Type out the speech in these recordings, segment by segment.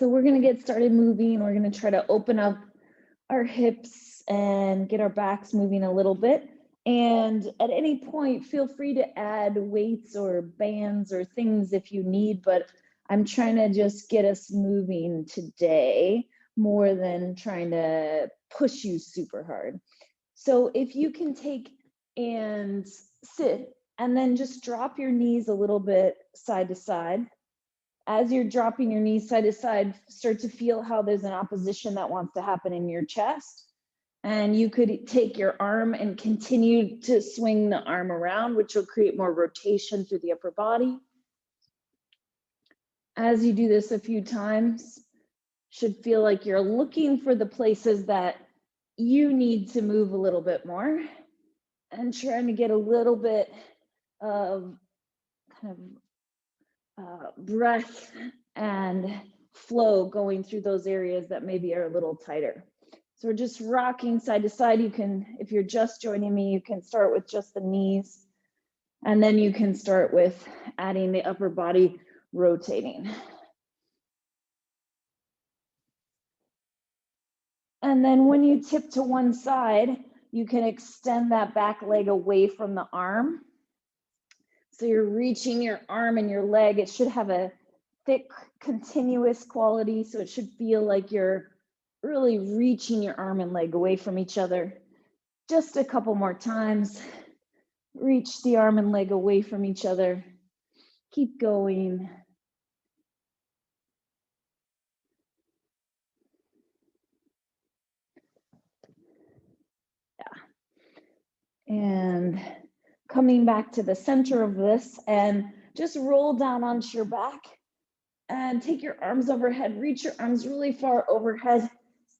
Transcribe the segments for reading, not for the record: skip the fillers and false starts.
So we're gonna get started moving. We're gonna try to open up our hips and get our backs moving a little bit. And at any point, feel free to add weights or bands or things if you need, but I'm trying to just get us moving today more than trying to push you super hard. So if you can take and sit and then just drop your knees a little bit side to side. As you're dropping your knees side to side, start to feel how there's an opposition that wants to happen in your chest. And you could take your arm and continue to swing the arm around, which will create more rotation through the upper body. As you do this a few times, should feel like you're looking for the places that you need to move a little bit more and trying to get a little bit of kind of breath and flow going through those areas that maybe are a little tighter. So we're just rocking side to side. You can, if you're just joining me, you can start with just the knees, and then you can start with adding the upper body rotating. And then when you tip to one side, you can extend that back leg away from the arm. So you're reaching your arm and your leg. It should have a thick, continuous quality. So it should feel like you're really reaching your arm and leg away from each other. Just a couple more times. Reach the arm and leg away from each other. Keep going. Yeah. And coming back to the center of this and just roll down onto your back and take your arms overhead. Reach your arms really far overhead.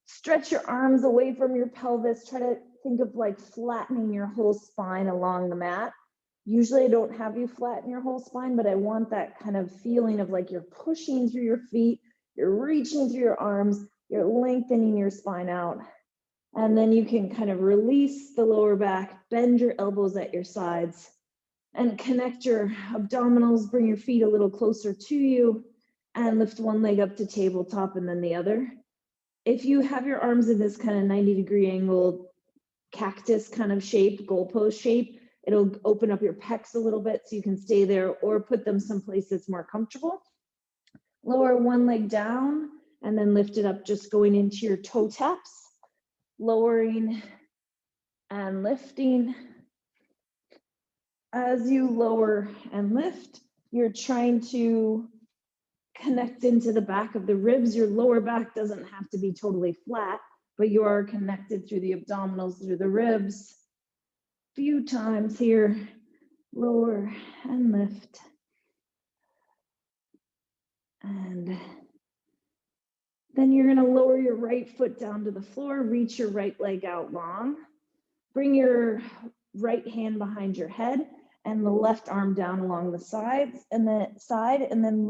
Stretch your arms away from your pelvis. Try to think of like flattening your whole spine along the mat. Usually I don't have you flatten your whole spine, but I want that kind of feeling of like you're pushing through your feet, you're reaching through your arms, you're lengthening your spine out. And then you can kind of release the lower back, bend your elbows at your sides, and connect your abdominals, bring your feet a little closer to you, and lift one leg up to tabletop and then the other. If you have your arms in this kind of 90-degree angle, cactus kind of shape, goalpost shape, it'll open up your pecs a little bit so you can stay there or put them someplace that's more comfortable. Lower one leg down and then lift it up, just going into your toe taps. Lowering and lifting. As you lower and lift, you're trying to connect into the back of the ribs. Your lower back doesn't have to be totally flat, but you are connected through the abdominals, through the ribs. A few times here, lower and lift. And then you're going to lower your right foot down to the floor, reach your right leg out long, bring your right hand behind your head and the left arm down along the sides and then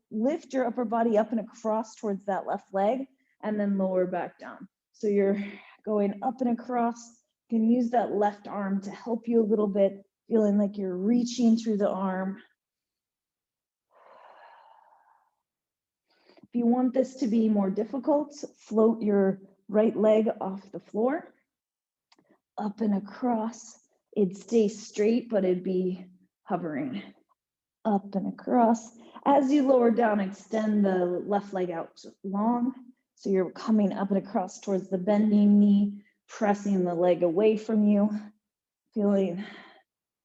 lift your upper body up and across towards that left leg and then lower back down. So you're going up and across. You can use that left arm to help you a little bit, feeling like you're reaching through the arm. If you want this to be more difficult, float your right leg off the floor, up and across. It'd stay straight, but it'd be hovering. Up and across. As you lower down, extend the left leg out long. So you're coming up and across towards the bending knee, pressing the leg away from you, feeling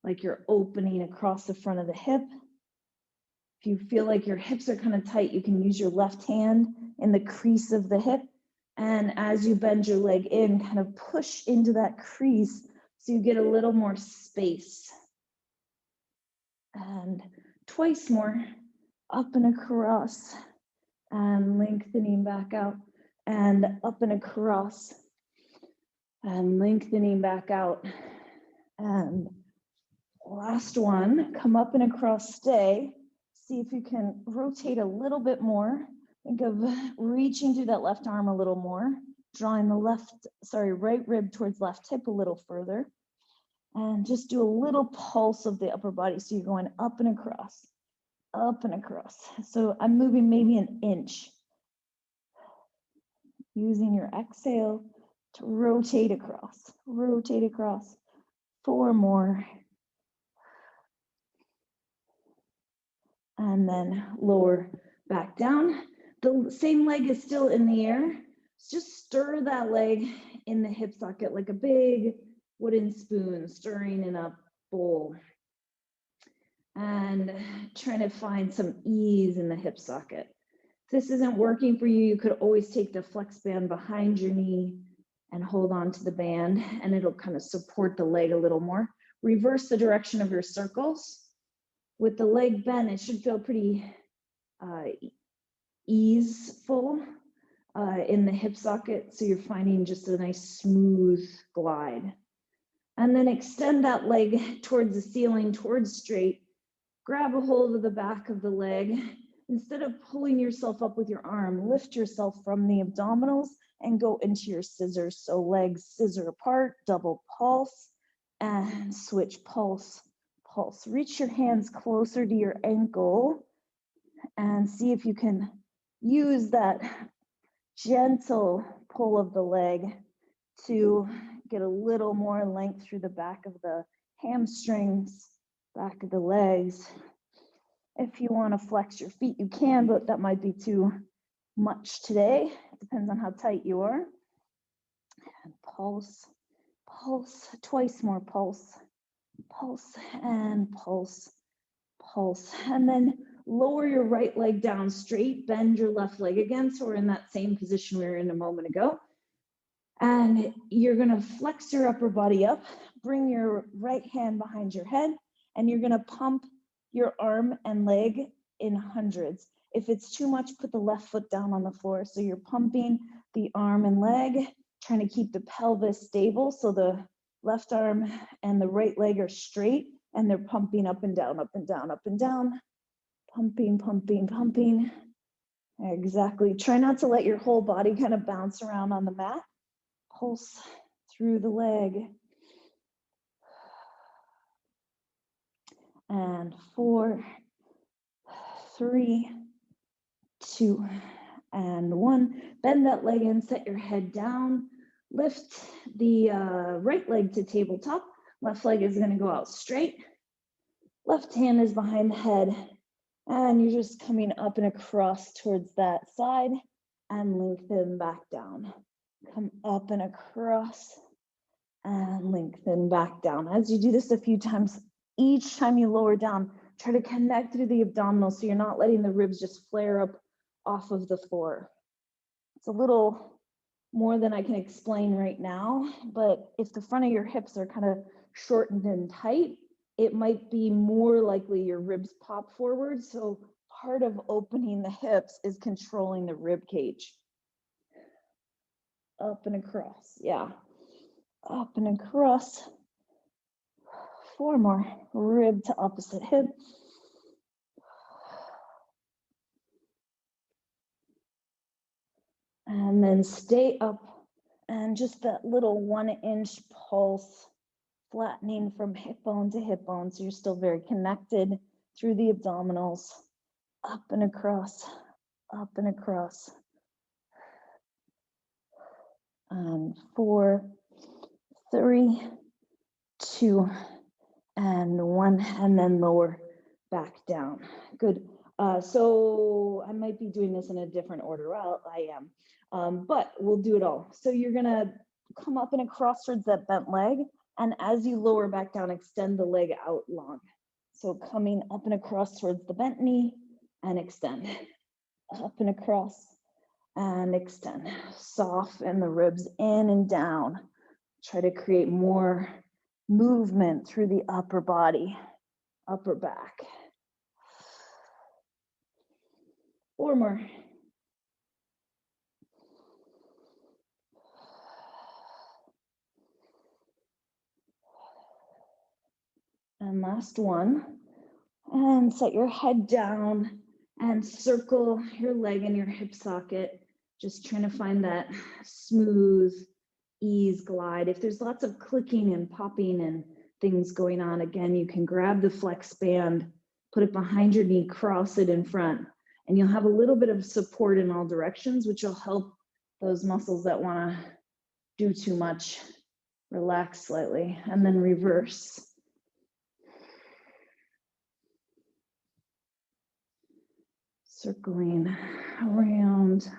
like you're opening across the front of the hip. If you feel like your hips are kind of tight, you can use your left hand in the crease of the hip. And as you bend your leg in, kind of push into that crease so you get a little more space. And twice more, up and across, and lengthening back out, and up and across, and lengthening back out. And last one, come up and across, stay. See if you can rotate a little bit more. Think of reaching through that left arm a little more, drawing the right rib towards left hip a little further. And just do a little pulse of the upper body. So you're going up and across, up and across. So I'm moving maybe an inch. using your exhale to rotate across, rotate across. 4 more. And then lower back down. The same leg is still in the air. Just stir that leg in the hip socket like a big wooden spoon, stirring in a bowl. And trying to find some ease in the hip socket. If this isn't working for you, you could always take the flex band behind your knee and hold on to the band, and it'll kind of support the leg a little more. Reverse the direction of your circles. With the leg bent, it should feel pretty easeful in the hip socket, so you're finding just a nice smooth glide. And then extend that leg towards the ceiling, towards straight. Grab a hold of the back of the leg. Instead of pulling yourself up with your arm, lift yourself from the abdominals and go into your scissors. So legs scissor apart, double pulse, and switch pulse, pulse. Reach your hands closer to your ankle and see if you can use that gentle pull of the leg to get a little more length through the back of the hamstrings, back of the legs. If you want to flex your feet, you can, but that might be too much today. It depends on how tight you are. And pulse, pulse, twice more pulse, pulse, and pulse, pulse. And then lower your right leg down straight, bend your left leg again. So we're in that same position we were in a moment ago. And you're going to flex your upper body up, bring your right hand behind your head, and you're going to pump your arm and leg in hundreds. If it's too much, put the left foot down on the floor. So you're pumping the arm and leg, trying to keep the pelvis stable. So the left arm and the right leg are straight, and they're pumping up and down, up and down, up and down. Pumping, pumping, pumping. Exactly. Try not to let your whole body kind of bounce around on the mat. Pulse through the leg. And 4, 3, 2, and 1. Bend that leg in, set your head down. Lift the right leg to tabletop. Left leg is going to go out straight. Left hand is behind the head. And you're just coming up and across towards that side and lengthen back down. Come up and across and lengthen back down. As you do this a few times, each time you lower down, try to connect through the abdominals so you're not letting the ribs just flare up off of the floor. It's a little more than I can explain right now, but if the front of your hips are kind of shortened and tight, it might be more likely your ribs pop forward. So part of opening the hips is controlling the rib cage. Up and across, yeah. Up and across. 4 more, rib to opposite hip. And then stay up and just that little 1-inch pulse, flattening from hip bone to hip bone. So you're still very connected through the abdominals. Up and across, up and across. And 4, 3, 2, and 1, and then lower back down. Good. So I might be doing this in a different order. Well, I am, but we'll do it all. So you're gonna come up and across towards that bent leg, and as you lower back down, extend the leg out long. So coming up and across towards the bent knee, and extend. Up and across, and extend. Soften the ribs in and down. Try to create more movement through the upper body, upper back. 4 more. And last one. And set your head down and circle your leg in your hip socket. Just trying to find that smooth ease glide. If there's lots of clicking and popping and things going on, again, you can grab the flex band, put it behind your knee, cross it in front, and you'll have a little bit of support in all directions, which will help Those muscles that want to do too much, relax slightly, and then reverse. Circling around.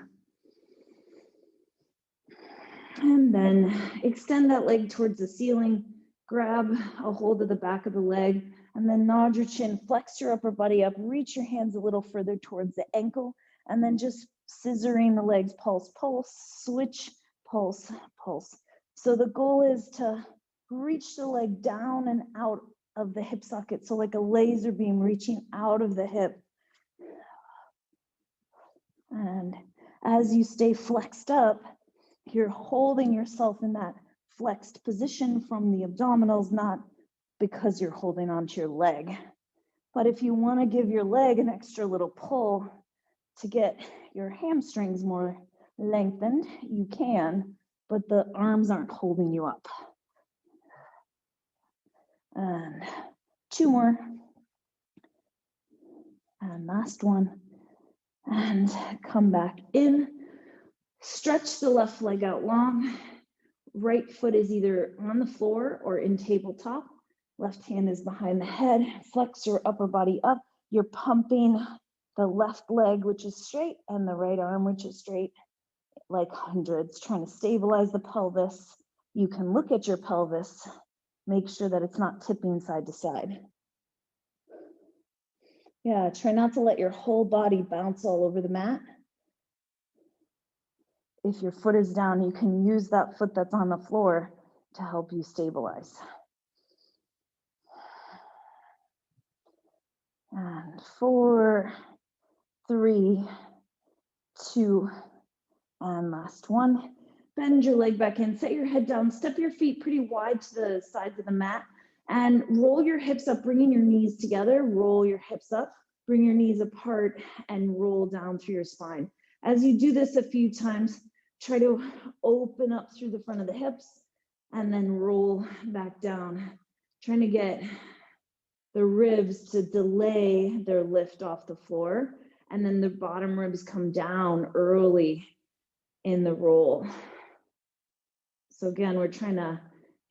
And then extend that leg towards the ceiling, grab a hold of the back of the leg, and then nod your chin, flex your upper body up, reach your hands a little further towards the ankle, and then just scissoring the legs, pulse, pulse, switch, pulse, pulse. So the goal is to reach the leg down and out of the hip socket. So like a laser beam reaching out of the hip. And as you stay flexed up, you're holding yourself in that flexed position from the abdominals, not because you're holding onto your leg. But if you want to give your leg an extra little pull to get your hamstrings more lengthened, you can, but the arms aren't holding you up. And 2 more. And last one. And come back in. Stretch the left leg out long. Right foot is either on the floor or in tabletop. Left hand is behind the head. Flex your upper body up. You're pumping the left leg, which is straight, and the right arm, which is straight, like hundreds, trying to stabilize the pelvis. You can look at your pelvis. Make sure that it's not tipping side to side. Yeah, try not to let your whole body bounce all over the mat. If your foot is down, you can use that foot that's on the floor to help you stabilize. And 4, 3, 2, and last one. Bend your leg back in, set your head down, step your feet pretty wide to the sides of the mat, and roll your hips up, bringing your knees together. Roll your hips up, bring your knees apart, and roll down through your spine. As you do this a few times, try to open up through the front of the hips and then roll back down, trying to get the ribs to delay their lift off the floor, and then the bottom ribs come down early in the roll. So again, we're trying to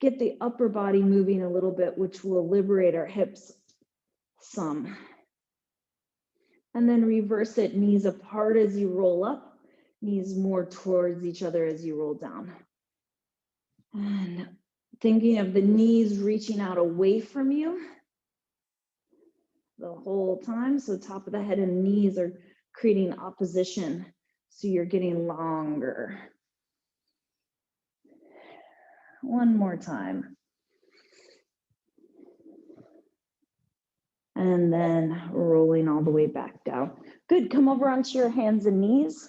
get the upper body moving a little bit, which will liberate our hips some. And then reverse it, knees apart as you roll up, knees more towards each other as you roll down. And thinking of the knees reaching out away from you the whole time. So top of the head and knees are creating opposition. So you're getting longer. One more time. And then rolling all the way back down. Good, come over onto your hands and knees.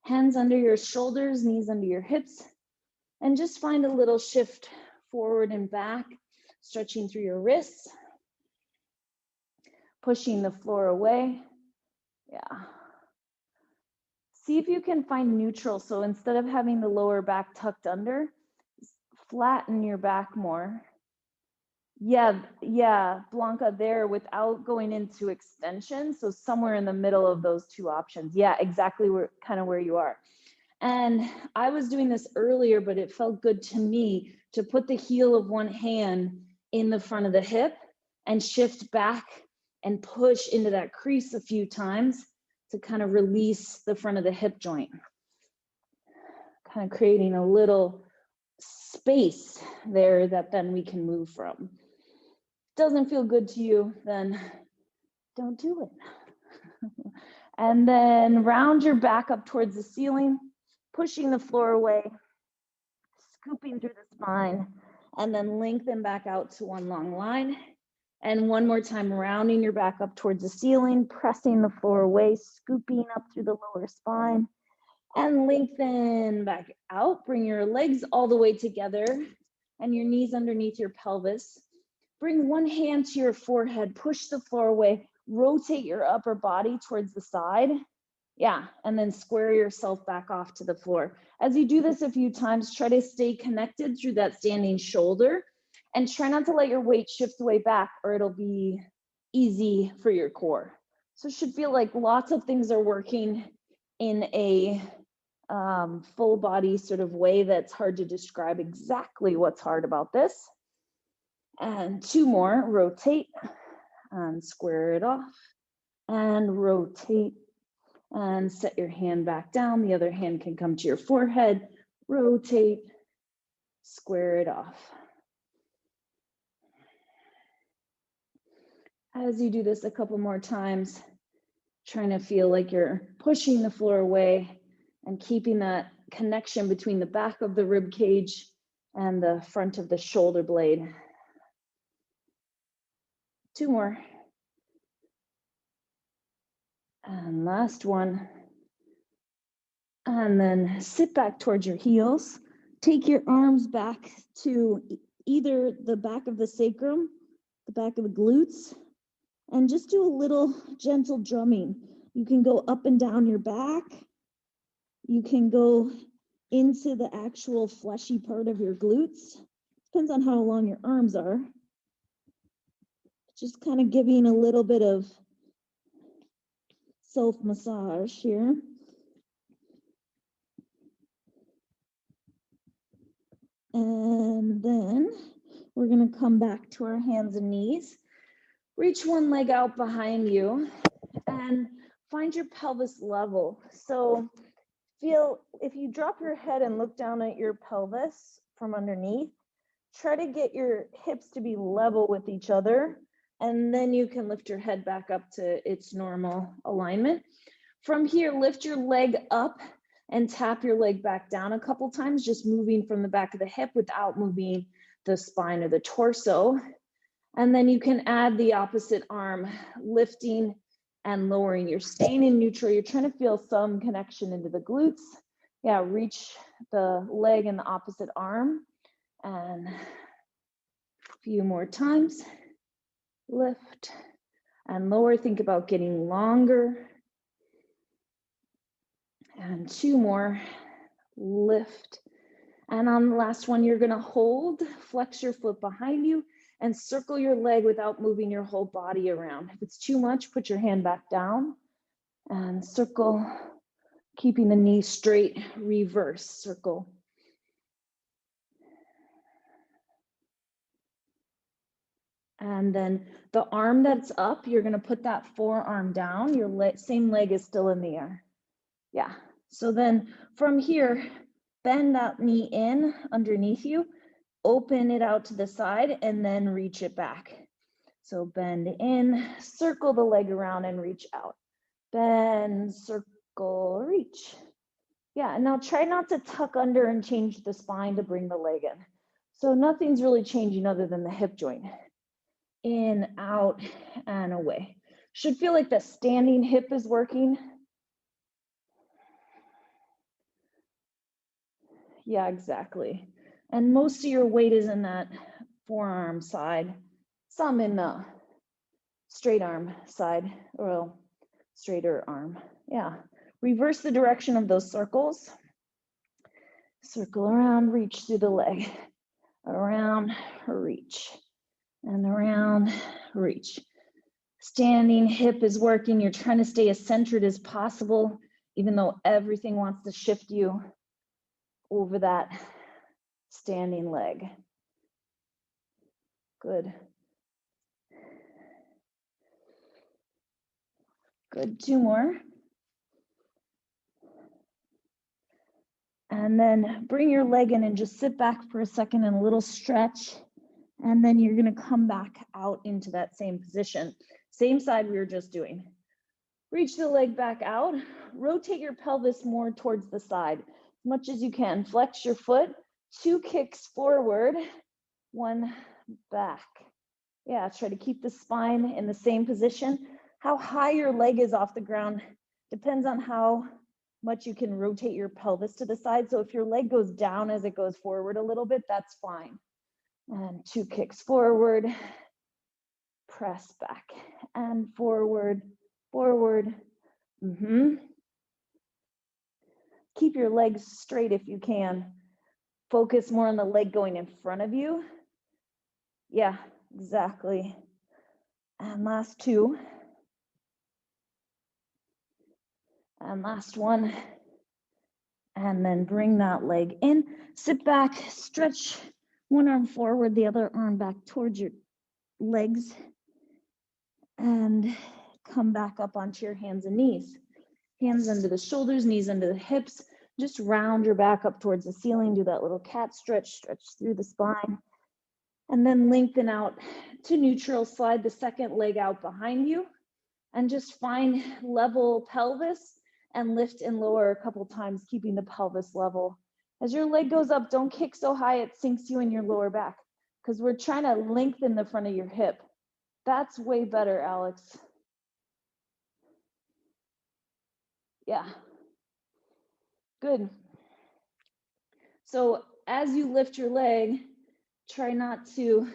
Hands under your shoulders, knees under your hips. And just find a little shift forward and back, stretching through your wrists. Pushing the floor away. Yeah. See if you can find neutral. So instead of having the lower back tucked under, flatten your back more. Yeah, Blanca, there without going into extension. So somewhere in the middle of those two options. Yeah, exactly kind of where you are. And I was doing this earlier, but it felt good to me to put the heel of one hand in the front of the hip and shift back and push into that crease a few times to kind of release the front of the hip joint. Kind of creating a little space there that then we can move from. Doesn't feel good to you, then don't do it. And then round your back up towards the ceiling, pushing the floor away, scooping through the spine, and then lengthen back out to one long line. And one more time, rounding your back up towards the ceiling, pressing the floor away, scooping up through the lower spine, and lengthen back out. Bring your legs all the way together and your knees underneath your pelvis. Bring one hand to your forehead, push the floor away, rotate your upper body towards the side. Yeah, and then square yourself back off to the floor. As you do this a few times, try to stay connected through that standing shoulder and try not to let your weight shift way back or it'll be easy for your core. So it should feel like lots of things are working in a full body sort of way that's hard to describe exactly what's hard about this. And 2 more, rotate and square it off and rotate and set your hand back down. The other hand can come to your forehead, rotate, square it off. As you do this a couple more times, trying to feel like you're pushing the floor away and keeping that connection between the back of the rib cage and the front of the shoulder blade. 2 more. And last one. And then sit back towards your heels. Take your arms back to either the back of the sacrum, the back of the glutes, and just do a little gentle drumming. You can go up and down your back. You can go into the actual fleshy part of your glutes. Depends on how long your arms are. Just kind of giving a little bit of self-massage here. And then we're going to come back to our hands and knees. Reach one leg out behind you and find your pelvis level. So feel, if you drop your head and look down at your pelvis from underneath, try to get your hips to be level with each other, and then you can lift your head back up to its normal alignment. From here, lift your leg up and tap your leg back down a couple times, just moving from the back of the hip without moving the spine or the torso. And then you can add the opposite arm, lifting and lowering. You're staying in neutral. You're trying to feel some connection into the glutes. Yeah, reach the leg in the opposite arm. And a few more times. Lift and lower. Think about getting longer. And 2 more. Lift. And on the last one, you're going to hold, flex your foot behind you, and circle your leg without moving your whole body around. If it's too much, put your hand back down and circle, keeping the knee straight, reverse circle. And then the arm that's up, you're going to put that forearm down. Your same leg is still in the air. Yeah. So then from here, bend that knee in underneath you, open it out to the side, and then reach it back. So bend in, circle the leg around and reach out. Bend, circle, reach. Yeah, and now try not to tuck under and change the spine to bring the leg in. So nothing's really changing other than the hip joint. In, out, and away. Should feel like the standing hip is working. Yeah, exactly. And most of your weight is in that forearm side, some in the straight arm side, or straighter arm. Yeah. Reverse the direction of those circles. Circle around, reach through the leg. Around, reach. And around, reach. Standing hip is working. You're trying to stay as centered as possible, even though everything wants to shift you over that standing leg. Good. Good, 2 more. And then bring your leg in and just sit back for a second in a little stretch. And then you're going to come back out into that same position. Same side we were just doing. Reach the leg back out. Rotate your pelvis more towards the side as much as you can. Flex your foot. 2 kicks forward, 1 back. Yeah, try to keep the spine in the same position. How high your leg is off the ground depends on how much you can rotate your pelvis to the side. So if your leg goes down as it goes forward a little bit, that's fine. And 2 kicks forward, press back, and forward, forward. Keep your legs straight if you can. Focus more on the leg going in front of you. Yeah, exactly. And last 2. And last 1. And And then bring that leg in, sit back, stretch one arm forward, the other arm back towards your legs, and come back up onto your hands and knees. Hands under the shoulders, knees under the hips. Just round your back up towards the ceiling. Do that little cat stretch, stretch through the spine. And then lengthen out to neutral. Slide the second leg out behind you. And just find level pelvis and lift and lower a couple times, keeping the pelvis level. As your leg goes up, don't kick so high it sinks you in your lower back, because we're trying to lengthen the front of your hip. That's way better, Alex. Yeah. Good. So as you lift your leg, try not to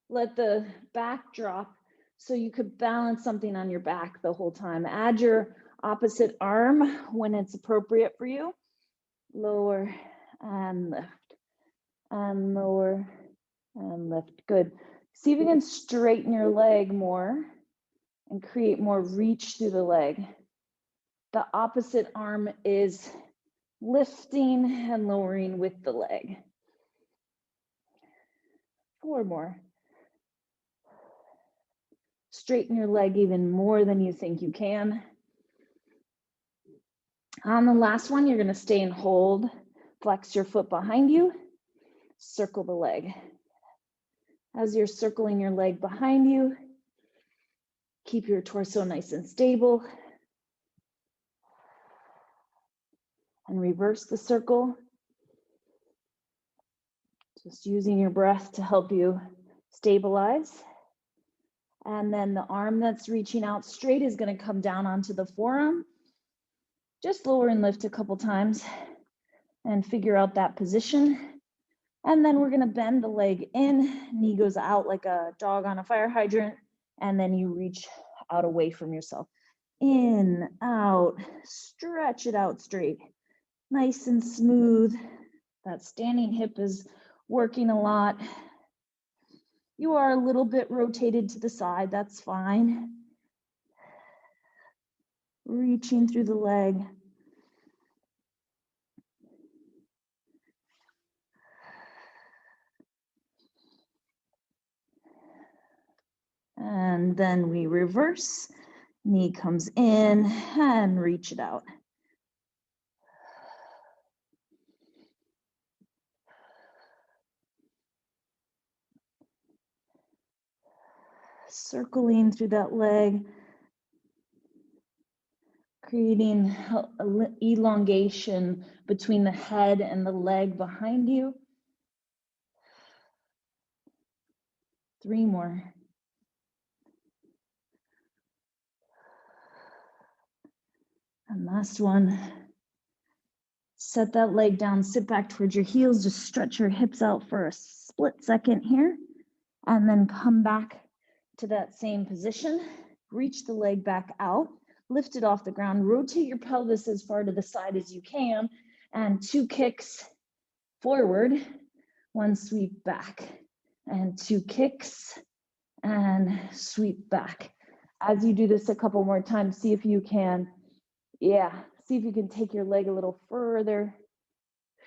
let the back drop, so you could balance something on your back the whole time. Add your opposite arm when it's appropriate for you. Lower and lift, and lower and lift. Good. See if you can straighten your leg more and create more reach through the leg. The opposite arm is lifting and lowering with the leg. 4 more. Straighten your leg even more than you think you can. On the last one, you're going to stay and hold. Flex your foot behind you. Circle the leg. As you're circling your leg behind you, keep your torso nice and stable. And reverse the circle. Just using your breath to help you stabilize. And then the arm that's reaching out straight is going to come down onto the forearm. Just lower and lift a couple times and figure out that position. And then we're going to bend the leg in. Knee goes out like a dog on a fire hydrant. And then you reach out away from yourself. In, out, stretch it out straight. Nice and smooth. That standing hip is working a lot. You are a little bit rotated to the side, that's fine. Reaching through the leg. And then we reverse. Knee comes in and reach it out. Circling through that leg, creating elongation between the head and the leg behind you. 3 more. And last one. Set that leg down, sit back towards your heels, just stretch your hips out for a split second here, and then come back to that same position. Reach the leg back out, lift it off the ground, rotate your pelvis as far to the side as you can, and 2 kicks forward, 1 sweep back, and 2 kicks and sweep back. As you do this a couple more times, see if you can, see if you can take your leg a little further.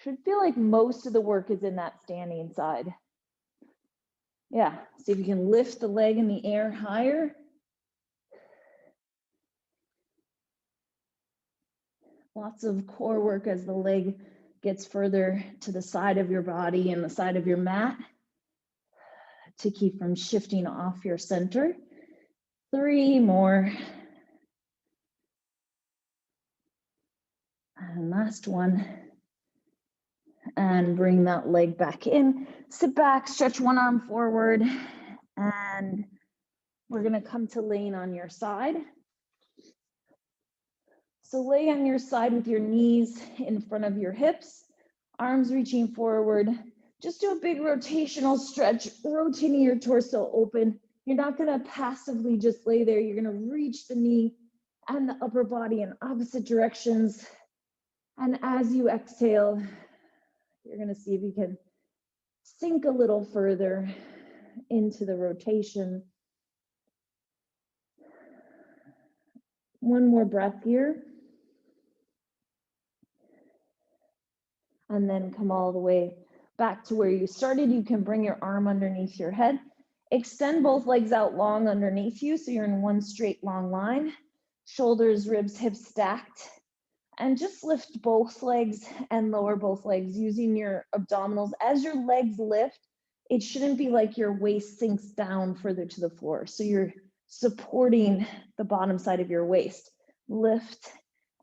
Should feel like most of the work is in that standing side. Yeah, see if you can lift the leg in the air higher. Lots of core work as the leg gets further to the side of your body and the side of your mat to keep from shifting off your center. 3 more. And last one. And bring that leg back in. Sit back, stretch one arm forward, and we're going to come to laying on your side. So lay on your side with your knees in front of your hips, arms reaching forward. Just do a big rotational stretch, rotating your torso open. You're not going to passively just lay there. You're going to reach the knee and the upper body in opposite directions. And as you exhale, you're going to see if you can sink a little further into the rotation. 1 more breath here. and then come all the way back to where you started. You can bring your arm underneath your head. Extend both legs out long underneath you so you're in one straight long line. Shoulders, ribs, hips stacked. And just lift both legs and lower both legs using your abdominals. As your legs lift, it shouldn't be like your waist sinks down further to the floor. So you're supporting the bottom side of your waist. Lift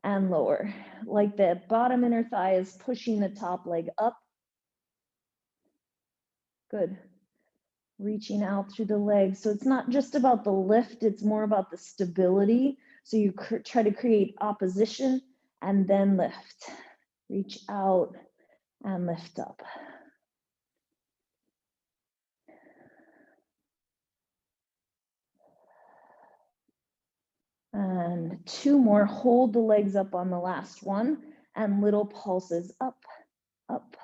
and lower, like the bottom inner thigh is pushing the top leg up. Good. Reaching out through the legs. So it's not just about the lift, it's more about the stability. So you try to create opposition and then lift. Reach out and lift up. And 2 more. Hold the legs up on the last one and little pulses up, up,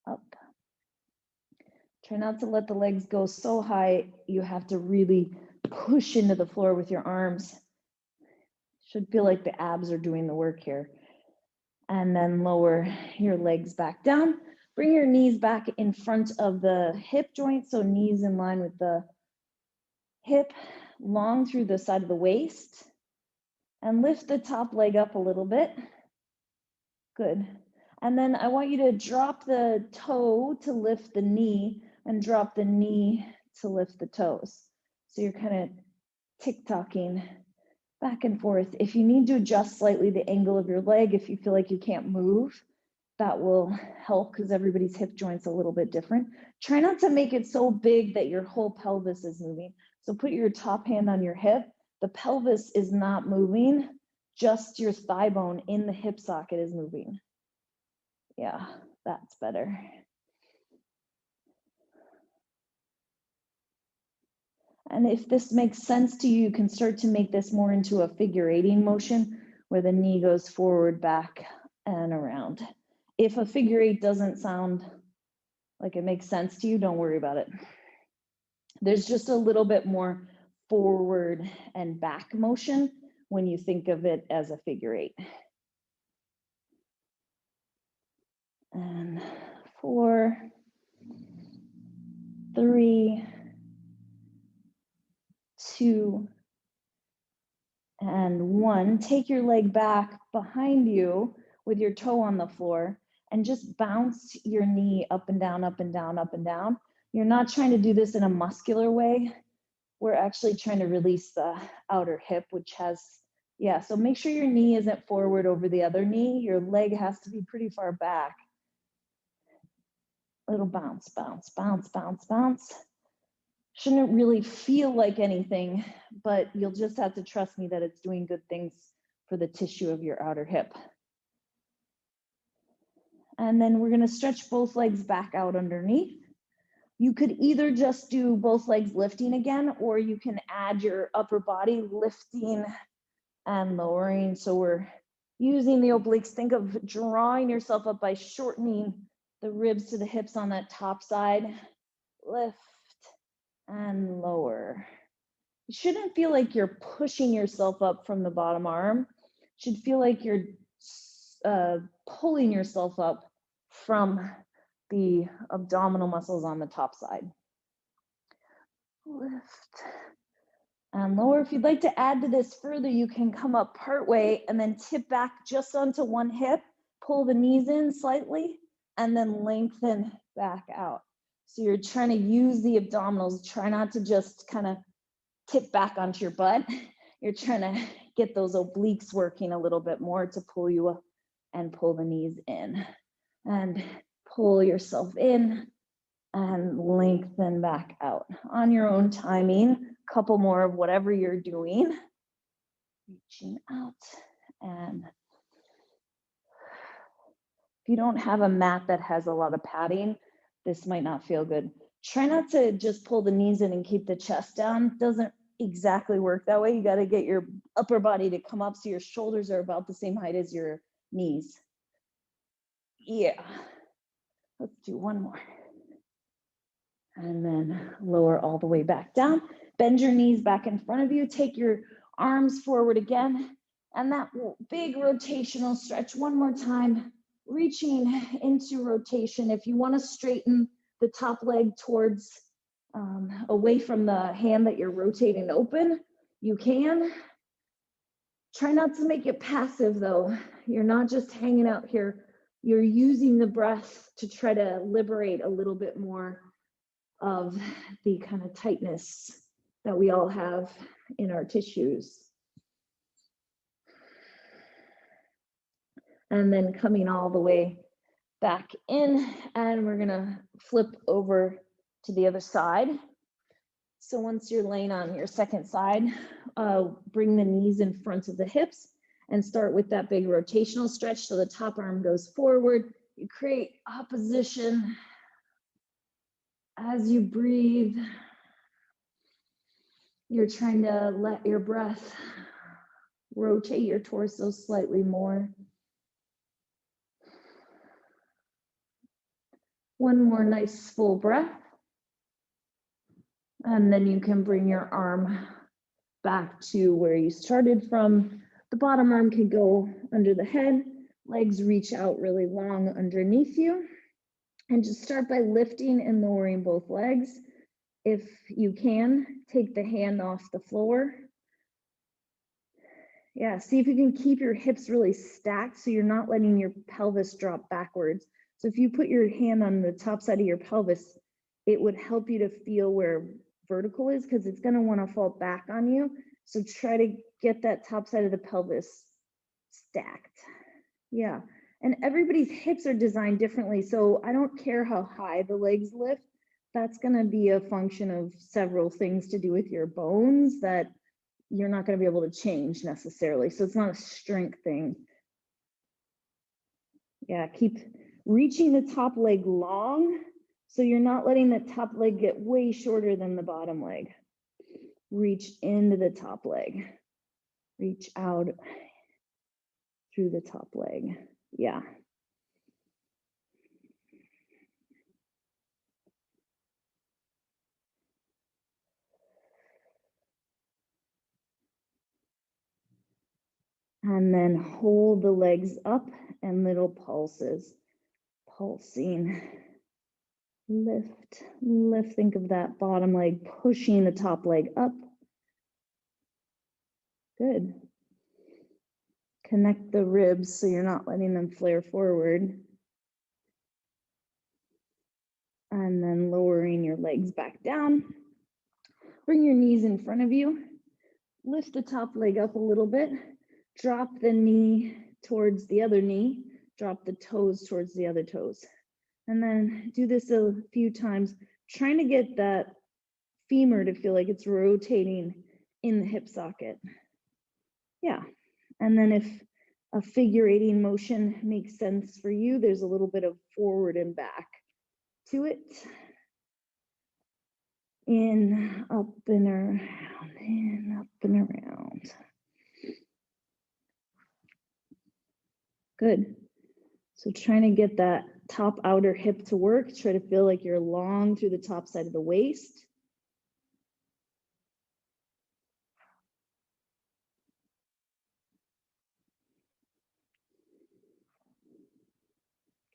up. Try not to let the legs go so high you have to really push into the floor with your arms. Should feel like the abs are doing the work here. And then lower your legs back down. Bring your knees back in front of the hip joint, so knees in line with the hip, long through the side of the waist. And lift the top leg up a little bit. Good. And then I want you to drop the toe to lift the knee and drop the knee to lift the toes. So you're kind of tick-tocking back and forth. If you need to adjust slightly the angle of your leg, if you feel like you can't move, that will help because everybody's hip joint's a little bit different. Try not to make it so big that your whole pelvis is moving. So put your top hand on your hip. The pelvis is not moving, just your thigh bone in the hip socket is moving. Yeah, that's better. And if this makes sense to you, you can start to make this more into a figure 8ing motion where the knee goes forward, back, and around. If a figure 8 doesn't sound like it makes sense to you, don't worry about it. There's just a little bit more forward and back motion when you think of it as a figure 8. And 4, 3, 2, and 1. Take your leg back behind you with your toe on the floor and just bounce your knee up and down, up and down, up and down. You're not trying to do this in a muscular way. We're actually trying to release the outer hip, which has, yeah, so make sure your knee isn't forward over the other knee. Your leg has to be pretty far back. Little bounce, bounce, bounce, bounce, bounce. Shouldn't really feel like anything, but you'll just have to trust me that it's doing good things for the tissue of your outer hip. And then we're gonna stretch both legs back out underneath. You could either just do both legs lifting again, or you can add your upper body lifting and lowering. So we're using the obliques. Think of drawing yourself up by shortening the ribs to the hips on that top side. Lift and lower. You shouldn't feel like you're pushing yourself up from the bottom arm. It should feel like you're pulling yourself up from the abdominal muscles on the top side. Lift and lower. If you'd like to add to this further, you can come up part way and then tip back just onto one hip, pull the knees in slightly, and then lengthen back out. So you're trying to use the abdominals. Try not to just kind of tip back onto your butt. You're trying to get those obliques working a little bit more to pull you up and pull the knees in. And pull yourself in and lengthen back out on your own timing. Couple more of whatever you're doing. Reaching out. And if you don't have a mat that has a lot of padding, this might not feel good. Try not to just pull the knees in and keep the chest down. Doesn't exactly work that way. You got to get your upper body to come up so your shoulders are about the same height as your knees. Yeah. Let's do one more. And then lower all the way back down. Bend your knees back in front of you. Take your arms forward again. And that big rotational stretch one more time. reaching into rotation. If you want to straighten the top leg towards away from the hand that you're rotating open, you can. Try not to make it passive though. You're not just hanging out here. You're using the breath to try to liberate a little bit more of the kind of tightness that we all have in our tissues. And then coming all the way back in, and we're gonna flip over to the other side. So once you're laying on your second side, bring the knees in front of the hips and start with that big rotational stretch. So the top arm goes forward. You create opposition as you breathe. You're trying to let your breath rotate your torso slightly more. One more nice full breath. And then you can bring your arm back to where you started from. The bottom arm can go under the head, legs reach out really long underneath you. And just start by lifting and lowering both legs. If you can, take the hand off the floor. Yeah, see if you can keep your hips really stacked so you're not letting your pelvis drop backwards. So if you put your hand on the top side of your pelvis, it would help you to feel where vertical is because it's going to want to fall back on you. So try to get that top side of the pelvis stacked. Yeah, and everybody's hips are designed differently. So I don't care how high the legs lift. That's going to be a function of several things to do with your bones that you're not going to be able to change necessarily. So it's not a strength thing. Yeah, keep reaching the top leg long. So you're not letting the top leg get way shorter than the bottom leg. Reach into the top leg. Reach out through the top leg. Yeah. And then hold the legs up and little pulses. Pulsing. Lift, lift. Think of that bottom leg pushing the top leg up. Good. Connect the ribs so you're not letting them flare forward. And then lowering your legs back down. Bring your knees in front of you. Lift the top leg up a little bit. Drop the knee towards the other knee. Drop the toes towards the other toes. And then do this a few times, trying to get that femur to feel like it's rotating in the hip socket. Yeah. And then if a figurating motion makes sense for you, there's a little bit of forward and back to it. In, up and around, in, up and around. Good. So trying to get that top outer hip to work. Try to feel like you're long through the top side of the waist.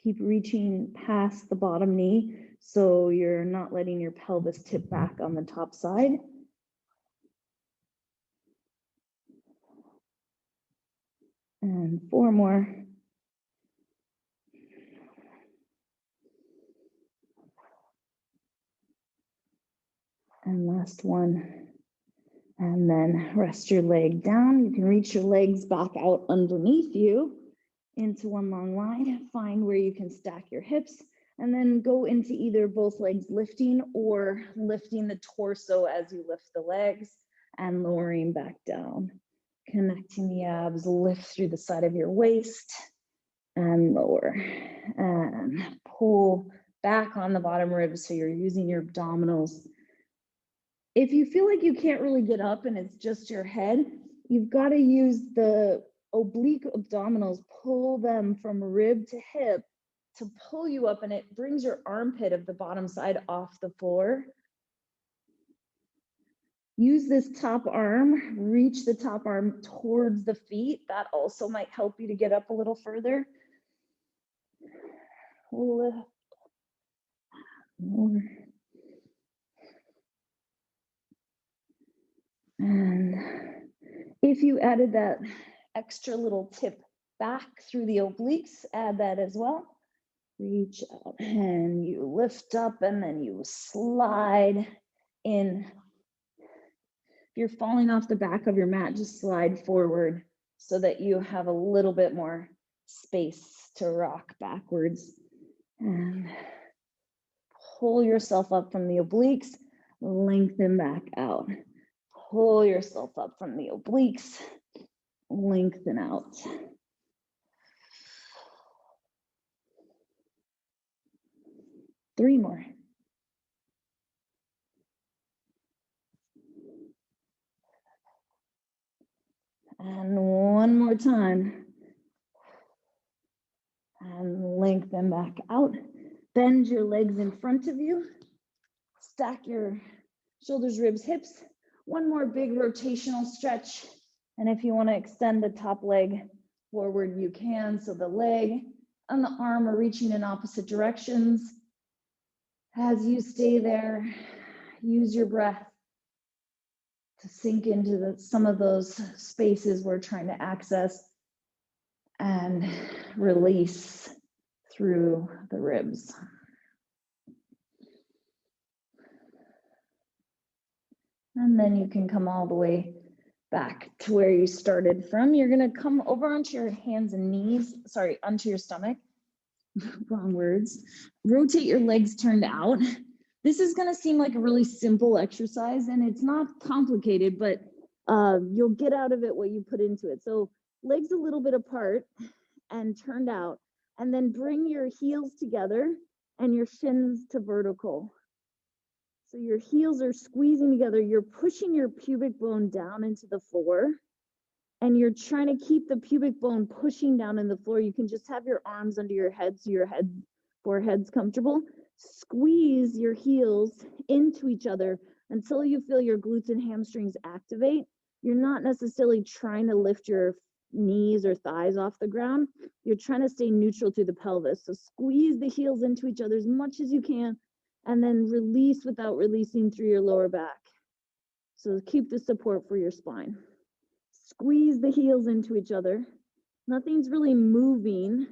Keep reaching past the bottom knee so you're not letting your pelvis tip back on the top side. And 4 more. And last one. And then rest your leg down. You can reach your legs back out underneath you into one long line. Find where you can stack your hips and then go into either both legs lifting or lifting the torso as you lift the legs and lowering back down. Connecting the abs, lift through the side of your waist and lower and pull back on the bottom ribs so you're using your abdominals. If you feel like you can't really get up and it's just your head, you've got to use the oblique abdominals, pull them from rib to hip to pull you up, and it brings your armpit of the bottom side off the floor. Use this top arm, reach the top arm towards the feet. That also might help you to get up a little further. lift, more. And if you added that extra little tip back through the obliques, add that as well. Reach out and you lift up and then you slide in. If you're falling off the back of your mat, just slide forward so that you have a little bit more space to rock backwards. And pull yourself up from the obliques, lengthen back out. Pull yourself up from the obliques, lengthen out. Three more. And one more time. And lengthen back out. Bend your legs in front of you. Stack your shoulders, ribs, hips. One more big rotational stretch. And if you want to extend the top leg forward, you can. So the leg and the arm are reaching in opposite directions. As you stay there, use your breath to sink into some of those spaces we're trying to access and release through the ribs. And then you can come all the way back to where you started from. You're going to come over onto your hands and knees, onto your stomach. Wrong words. Rotate your legs turned out. This is going to seem like a really simple exercise, and it's not complicated, but you'll get out of it what you put into it. So legs a little bit apart and turned out, and then bring your heels together and your shins to vertical. So your heels are squeezing together. You're pushing your pubic bone down into the floor, and you're trying to keep the pubic bone pushing down in the floor. You can just have your arms under your head so your forehead's comfortable. Squeeze your heels into each other until you feel your glutes and hamstrings activate. You're not necessarily trying to lift your knees or thighs off the ground. You're trying to stay neutral through the pelvis. So squeeze the heels into each other as much as you can, and then release without releasing through your lower back. So keep the support for your spine. Squeeze the heels into each other. Nothing's really moving.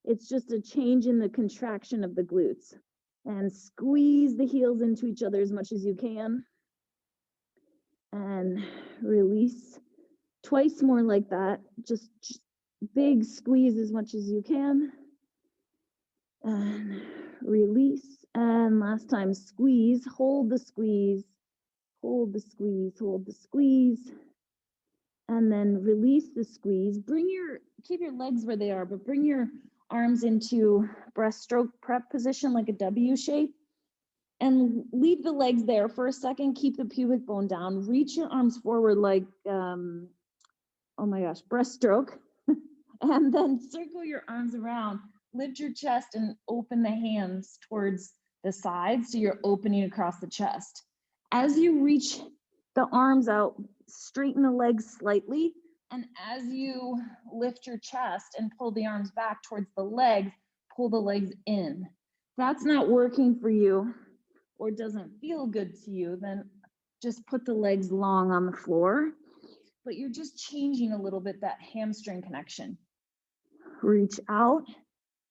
It's just a change in the contraction of the glutes. And squeeze the heels into each other as much as you can. And release. Twice more like that. Just big squeeze as much as you can. And release. And last time, squeeze. Hold the squeeze. Hold the squeeze. Hold the squeeze. And then release the squeeze. Keep your legs where they are, but bring your arms into breaststroke prep position, like a W shape. And leave the legs there for a second. Keep the pubic bone down. Reach your arms forward like, breaststroke. And then circle your arms around. Lift your chest and open the hands towards the sides, so you're opening across the chest. As you reach the arms out, straighten the legs slightly, and as you lift your chest and pull the arms back towards the legs, pull the legs in. If that's not working for you or doesn't feel good to you, then just put the legs long on the floor, but you're just changing a little bit that hamstring connection. Reach out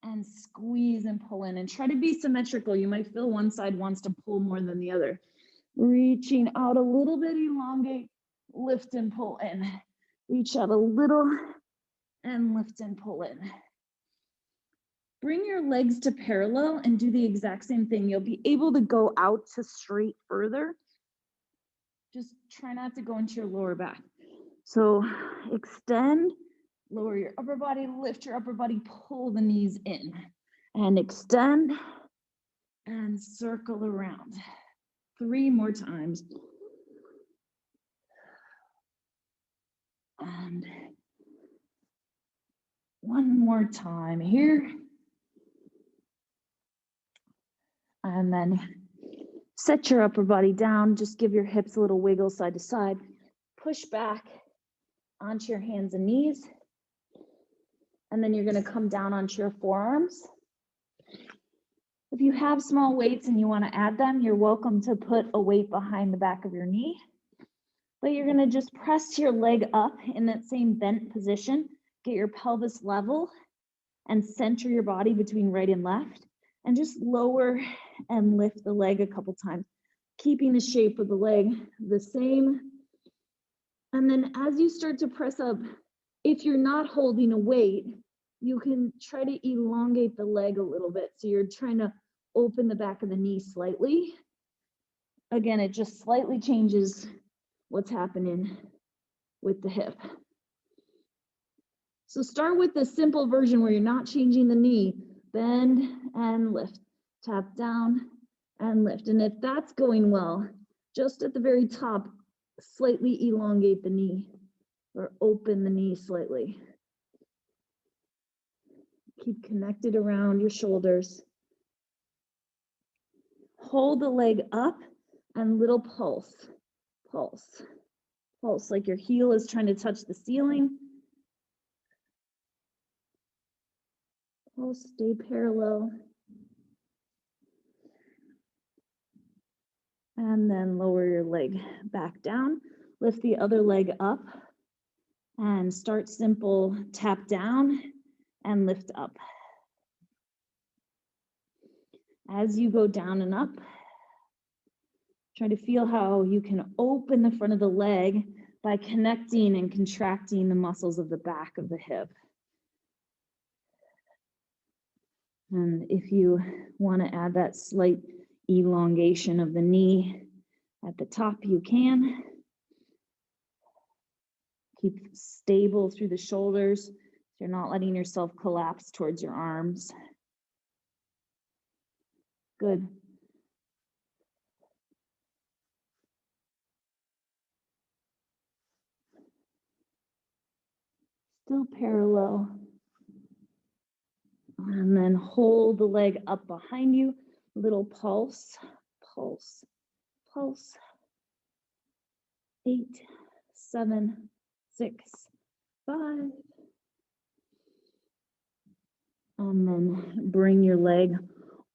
and squeeze and pull in, and try to be symmetrical. You might feel one side wants to pull more than the other. Reaching out a little bit, elongate, lift and pull in. Reach out a little and lift and pull in. Bring your legs to parallel and do the exact same thing. You'll be able to go out to straight further. Just try not to go into your lower back. So extend, lower your upper body, lift your upper body, pull the knees in, and extend and circle around. 3 more times. And 1 more time here. And then set your upper body down. Just give your hips a little wiggle side to side. Push back onto your hands and knees. And then you're going to come down onto your forearms. If you have small weights and you want to add them, you're welcome to put a weight behind the back of your knee. But you're going to just press your leg up in that same bent position, get your pelvis level, and center your body between right and left, and just lower and lift the leg a couple times, keeping the shape of the leg the same. And then as you start to press up, if you're not holding a weight, you can try to elongate the leg a little bit. So you're trying to open the back of the knee slightly. Again, it just slightly changes what's happening with the hip. So start with the simple version where you're not changing the knee. Bend and lift, tap down and lift. And if that's going well, just at the very top, slightly elongate the knee or open the knee slightly. Keep connected around your shoulders. Hold the leg up and little pulse, pulse, pulse, like your heel is trying to touch the ceiling. Pulse, stay parallel. And then lower your leg back down. Lift the other leg up and start simple, tap down and lift up. As you go down and up, try to feel how you can open the front of the leg by connecting and contracting the muscles of the back of the hip. And if you want to add that slight elongation of the knee at the top, you can. Keep stable through the shoulders so you're not letting yourself collapse towards your arms. Good. Still parallel. And then hold the leg up behind you. Little pulse, pulse, pulse. 8, 7, 6, 5. And then bring your leg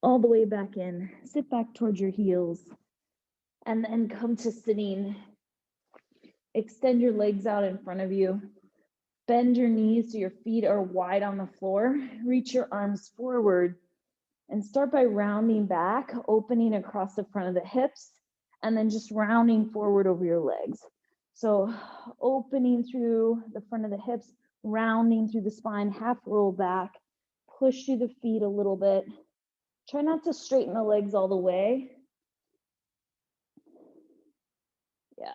all the way back in. Sit back towards your heels. And then come to sitting. Extend your legs out in front of you. Bend your knees so your feet are wide on the floor. Reach your arms forward and start by rounding back, opening across the front of the hips, and then just rounding forward over your legs. So opening through the front of the hips, rounding through the spine, half roll back, push through the feet a little bit. Try not to straighten the legs all the way. Yeah,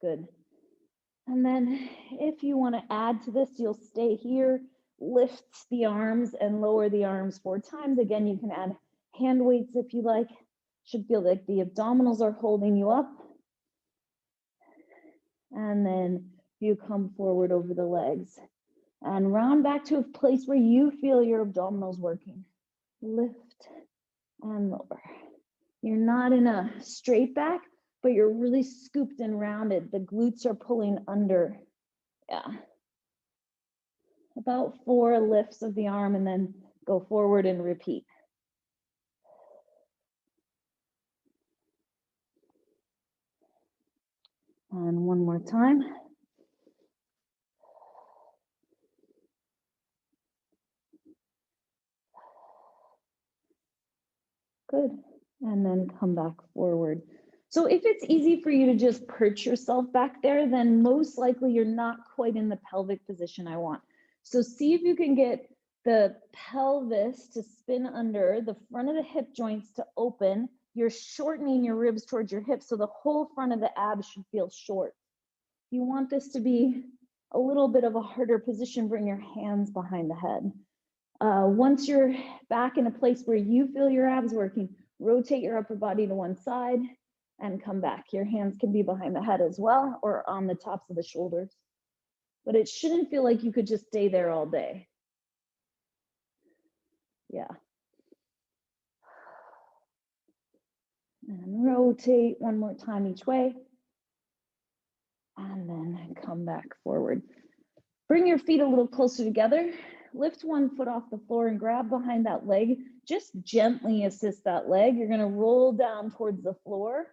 good. And then if you want to add to this, you'll stay here, lift the arms and lower the arms 4 times. Again, you can add hand weights if you like. Should feel like the abdominals are holding you up. And then you come forward over the legs and round back to a place where you feel your abdominals working. Lift and lower. You're not in a straight back, but you're really scooped and rounded. The glutes are pulling under. Yeah. About 4 lifts of the arm and then go forward and repeat. And one more time. Good. And then come back forward. So if it's easy for you to just perch yourself back there, then most likely you're not quite in the pelvic position I want. So see if you can get the pelvis to spin under, the front of the hip joints to open. You're shortening your ribs towards your hips, so the whole front of the abs should feel short. If you want this to be a little bit of a harder position, bring your hands behind the head. Once you're back in a place where you feel your abs working, rotate your upper body to one side and come back. Your hands can be behind the head as well or on the tops of the shoulders. But it shouldn't feel like you could just stay there all day. Yeah. And rotate one more time each way. And then come back forward. Bring your feet a little closer together. Lift one foot off the floor and grab behind that leg just gently assist that leg. You're gonna roll down towards the floor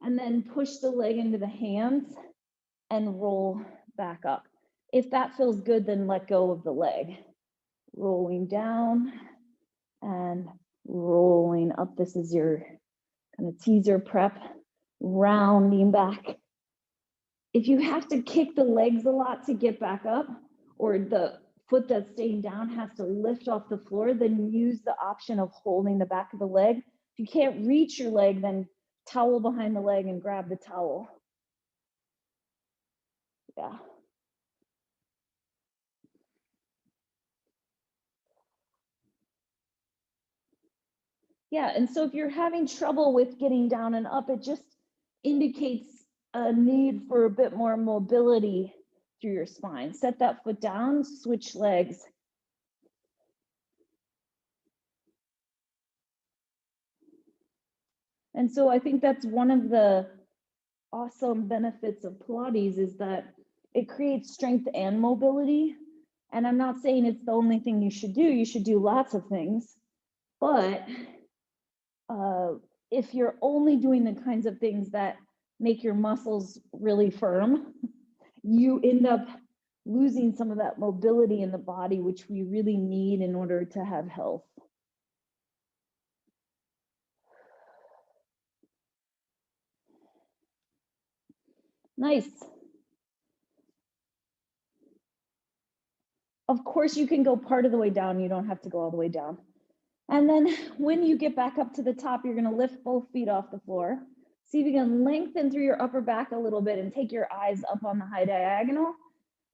and then push the leg into the hands and roll back up. If that feels good, then let go of the leg. Rolling down and rolling up. This is your kind of teaser prep, rounding back. If you have to kick the legs a lot to get back up, or the foot that's staying down has to lift off the floor, then use the option of holding the back of the leg. If you can't reach your leg, then towel behind the leg and grab the towel. Yeah. Yeah, and so if you're having trouble with getting down and up, it just indicates a need for a bit more mobility through your spine. Set that foot down, switch legs. And so I think that's one of the awesome benefits of Pilates is that it creates strength and mobility. And I'm not saying it's the only thing you should do. You should do lots of things. But if you're only doing the kinds of things that make your muscles really firm, you end up losing some of that mobility in the body, which we really need in order to have health. Nice. Of course, you can go part of the way down. You don't have to go all the way down. And then when you get back up to the top, you're going to lift both feet off the floor. See if you can lengthen through your upper back a little bit and take your eyes up on the high diagonal.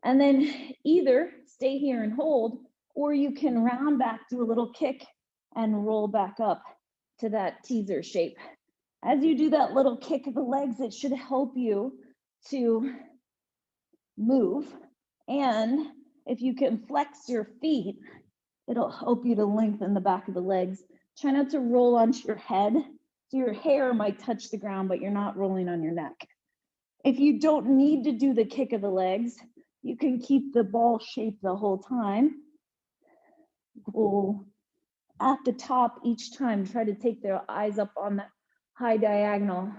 And then either stay here and hold, or you can round back, do a little kick, and roll back up to that teaser shape. As you do that little kick of the legs, it should help you to move. And if you can flex your feet, it'll help you to lengthen the back of the legs. Try not to roll onto your head. So your hair might touch the ground, but you're not rolling on your neck. If you don't need to do the kick of the legs, you can keep the ball shape the whole time. Roll at the top each time. Try to take their eyes up on the high diagonal.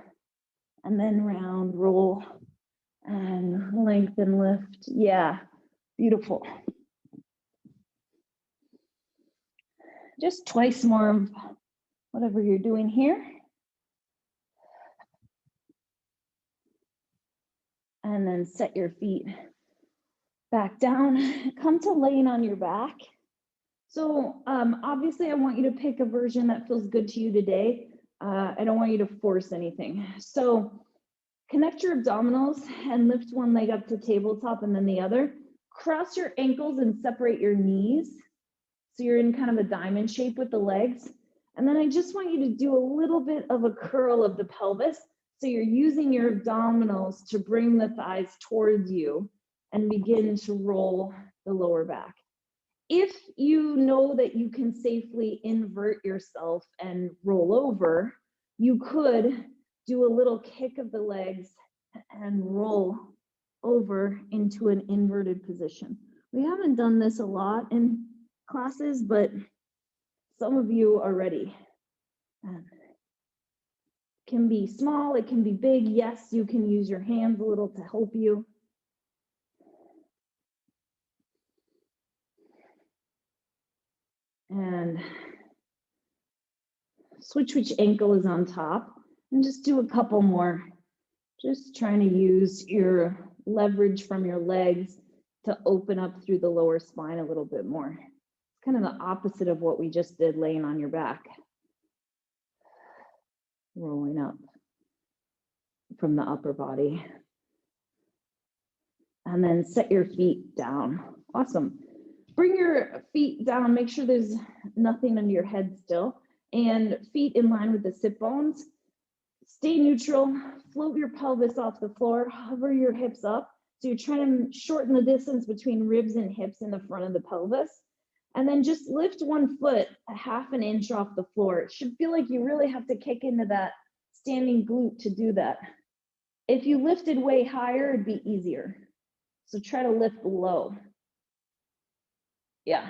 And then round, roll, and lengthen, lift. Yeah, beautiful. Just twice more of whatever you're doing here. And then set your feet back down. Come to laying on your back. So obviously I want you to pick a version that feels good to you today. I don't want you to force anything. So connect your abdominals and lift one leg up to tabletop and then the other. Cross your ankles and separate your knees. So you're in kind of a diamond shape with the legs. And then I just want you to do a little bit of a curl of the pelvis. So you're using your abdominals to bring the thighs towards you and begin to roll the lower back. If you know that you can safely invert yourself and roll over, you could do a little kick of the legs and roll over into an inverted position. We haven't done this a lot in classes, but some of you are ready. It can be small, it can be big. Yes, you can use your hands a little to help you. And switch which ankle is on top and just do a couple more. Just trying to use your leverage from your legs to open up through the lower spine a little bit more. It's kind of the opposite of what we just did laying on your back. Rolling up from the upper body. And then set your feet down. Awesome. Bring your feet down. Make sure there's nothing under your head still. And feet in line with the sit bones. Stay neutral. Float your pelvis off the floor. Hover your hips up. So you're trying to shorten the distance between ribs and hips in the front of the pelvis. And then just lift one foot a half an inch off the floor. It should feel like you really have to kick into that standing glute to do that. If you lifted way higher, it'd be easier. So try to lift low. Yeah.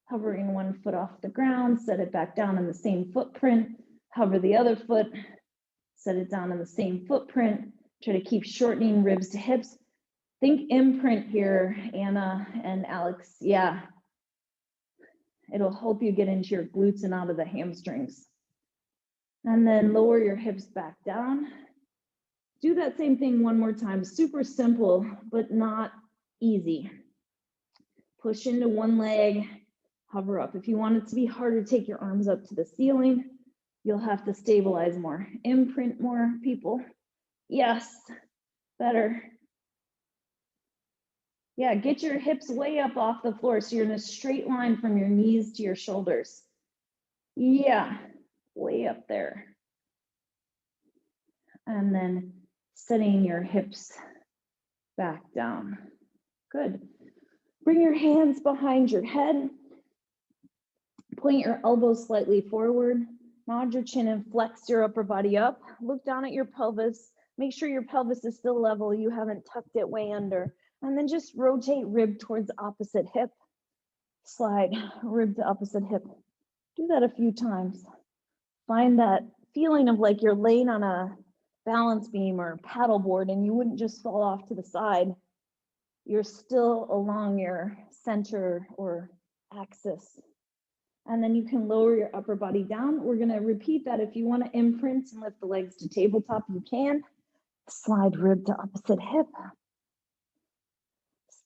hovering one foot off the ground, set it back down in the same footprint, hover the other foot, set it down in the same footprint, try to keep shortening ribs to hips. Think imprint here, Anna and Alex. Yeah, it'll help you get into your glutes and out of the hamstrings. And then lower your hips back down. Do that same thing one more time. Super simple, but not easy. Push into one leg, hover up. If you want it to be harder, take your arms up to the ceiling. You'll have to stabilize more. Imprint more, people. Yes, better. Yeah, get your hips way up off the floor so you're in a straight line from your knees to your shoulders. Yeah, way up there. And then setting your hips back down. Good. Bring your hands behind your head. Point your elbows slightly forward. Nod your chin and flex your upper body up. Look down at your pelvis. Make sure your pelvis is still level. You haven't tucked it way under. And then just rotate rib towards opposite hip. Slide rib to opposite hip. Do that a few times. Find that feeling of like you're laying on a balance beam or paddle board and you wouldn't just fall off to the side. You're still along your center or axis. And then you can lower your upper body down. We're going to repeat that. If you want to imprint and lift the legs to tabletop, you can. Slide rib to opposite hip.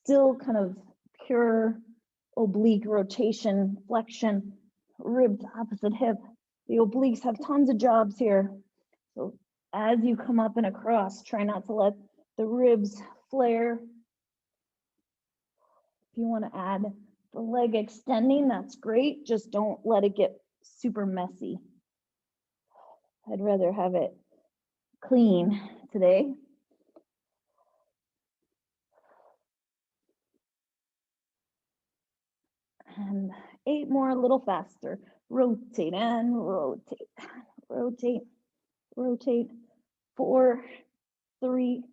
Still kind of pure oblique rotation, flexion, rib to opposite hip. The obliques have tons of jobs here. So as you come up and across, try not to let the ribs flare. If you want to add the leg extending, that's great. Just don't let it get super messy. I'd rather have it clean today. And 8 more, a little faster. Rotate and rotate, rotate, rotate. 4, 3,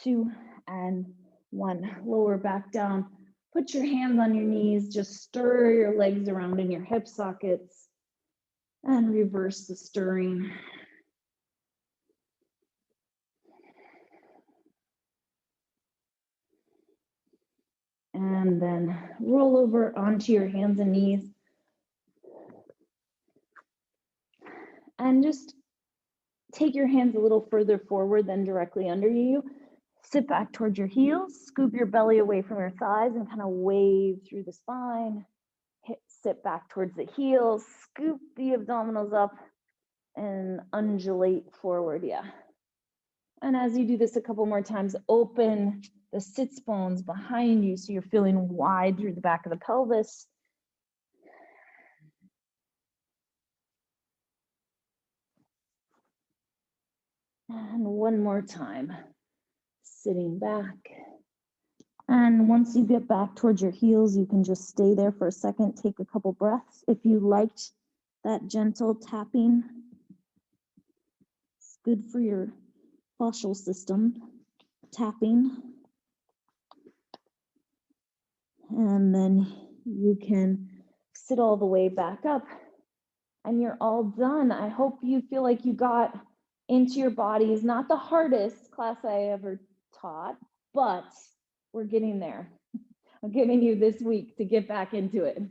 2, and 1. Lower back down. Put your hands on your knees. Just stir your legs around in your hip sockets and reverse the stirring. And then roll over onto your hands and knees. And just take your hands a little further forward than directly under you. Sit back towards your heels, scoop your belly away from your thighs and kind of wave through the spine. Sit back towards the heels, scoop the abdominals up and undulate forward, yeah. And as you do this a couple more times, open the sits bones behind you so you're feeling wide through the back of the pelvis. And one more time, sitting back. And once you get back towards your heels, you can just stay there for a second, take a couple breaths. If you liked that gentle tapping, it's good for your fascial system, tapping. And then you can sit all the way back up and you're all done. I hope you feel like you got into your bodies. Not the hardest class I ever taught, but we're getting there. I'm giving you this week to get back into it.